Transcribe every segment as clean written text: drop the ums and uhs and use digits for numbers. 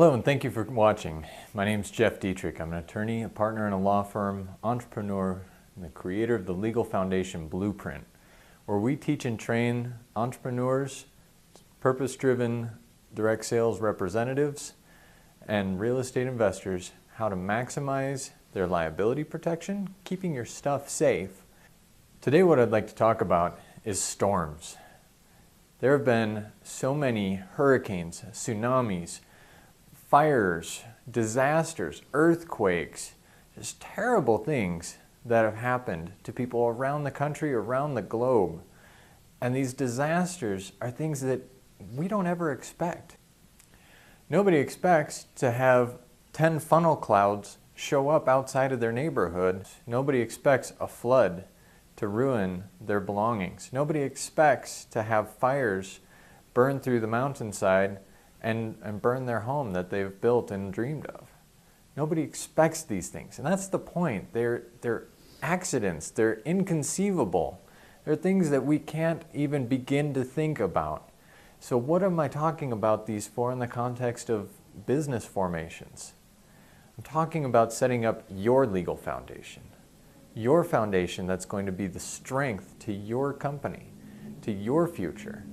Hello and thank you for watching. My name is Geoff Dietrich. I'm an attorney, a partner in a law firm, entrepreneur, and the creator of the Legal Foundation Blueprint, where we teach and train entrepreneurs, purpose-driven direct sales representatives, and real estate investors how to maximize their liability protection, keeping your stuff safe. Today what I'd like to talk about is storms. There have been so many hurricanes, tsunamis, fires, disasters, earthquakes, just terrible things that have happened to people around the country, around the globe. And these disasters are things that we don't ever expect. Nobody expects to have 10 funnel clouds show up outside of their neighborhood. Nobody expects a flood to ruin their belongings. Nobody expects to have fires burn through the mountainside and burn their home that they've built and dreamed of. Nobody expects these things, and that's the point. They're accidents, they're inconceivable. They're things that we can't even begin to think about. So what am I talking about these for in the context of business formations? I'm talking about setting up your legal foundation. Your foundation that's going to be the strength to your company, to your future.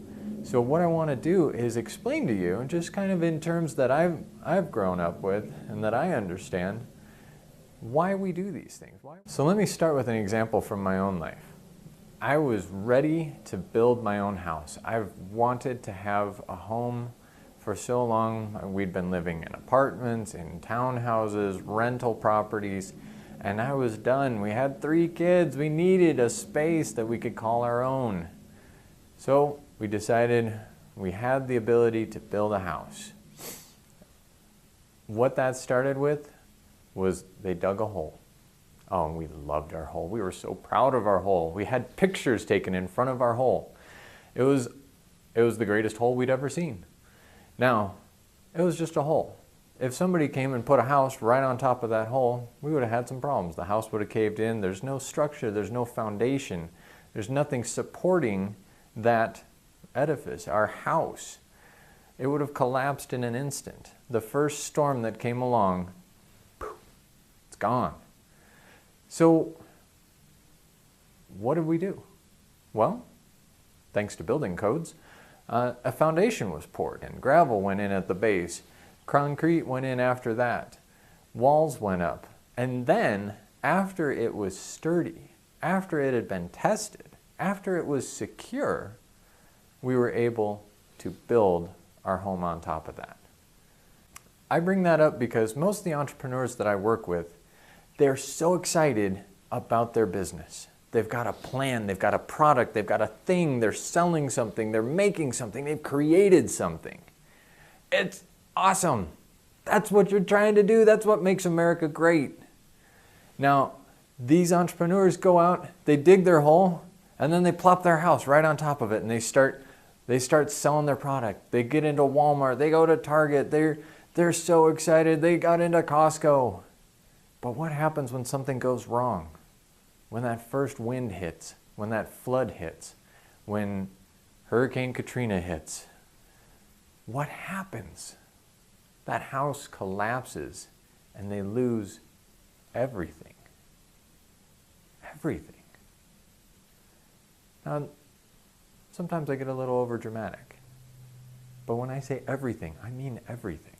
So what I want to do is explain to you, just kind of in terms that I've grown up with and that I understand, why we do these things. So let me start with an example from my own life. I was ready to build my own house. I've wanted to have a home for so long. We'd been living in apartments, in townhouses, rental properties, and I was done. We had 3 kids. We needed a space that we could call our own. So we decided we had the ability to build a house. What that started with was they dug a hole. Oh, and we loved our hole. We were so proud of our hole. We had pictures taken in front of our hole. It was the greatest hole we'd ever seen. Now, it was just a hole. If somebody came and put a house right on top of that hole, we would have had some problems. The house would have caved in. There's no structure. There's no foundation. There's nothing supporting that edifice, our house. It would have collapsed in an instant. The first storm that came along, poof, it's gone. So what did we do? Well, thanks to building codes, a foundation was poured in. Gravel went in at the base. Concrete went in after that. Walls went up. And then, after it was sturdy, after it had been tested, after it was secure, we were able to build our home on top of that. I bring that up because most of the entrepreneurs that I work with, they're so excited about their business. They've got a plan, they've got a product, they've got a thing, they're selling something, they're making something, they've created something. It's awesome. That's what you're trying to do. That's what makes America great. Now, these entrepreneurs go out, they dig their hole, and then they plop their house right on top of it, and they start selling their product. They get into Walmart, they go to Target, they're so excited, they got into Costco. But what happens when something goes wrong? When that first wind hits, when that flood hits, when Hurricane Katrina hits, what happens? That house collapses and they lose everything. Everything. Now, sometimes I get a little over dramatic, but when I say everything, I mean everything.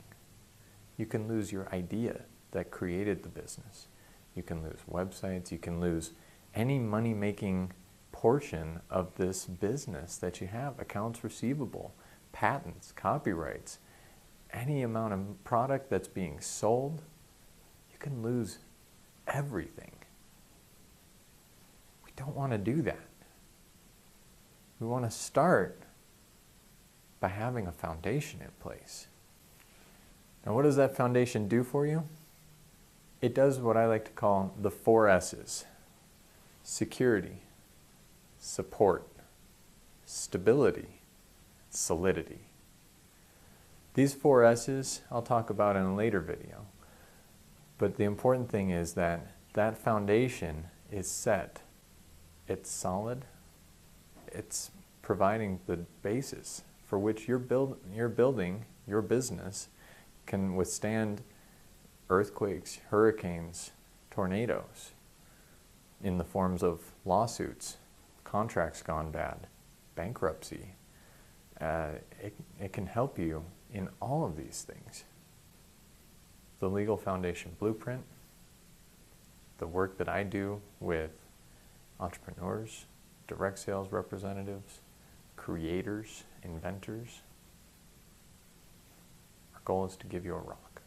You can lose your idea that created the business. You can lose websites, you can lose any money-making portion of this business that you have, accounts receivable, patents, copyrights, any amount of product that's being sold, you can lose everything. We don't want to do that. We want to start by having a foundation in place. Now, what does that foundation do for you? It does what I like to call the 4 S's. Security, support, stability, solidity. These 4 S's I'll talk about in a later video. But the important thing is that that foundation is set. It's solid. It's providing the basis for which you're building your business can withstand earthquakes, hurricanes, tornadoes, in the forms of lawsuits, contracts gone bad, bankruptcy. It can help you in all of these things. The Legal Foundation Blueprint, the work that I do with entrepreneurs, direct sales representatives, creators, inventors. Our goal is to give you a rock.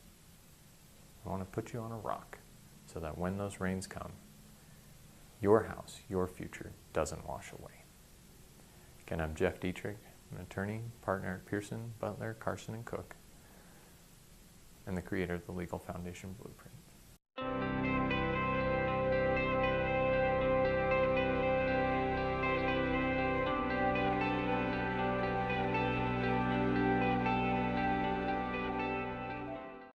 I want to put you on a rock so that when those rains come, your house, your future doesn't wash away. Again, I'm Geoff Dietrich. I'm an attorney, partner at Pearson, Butler, Carson & Cook, and the creator of the Legal Foundation Blueprint.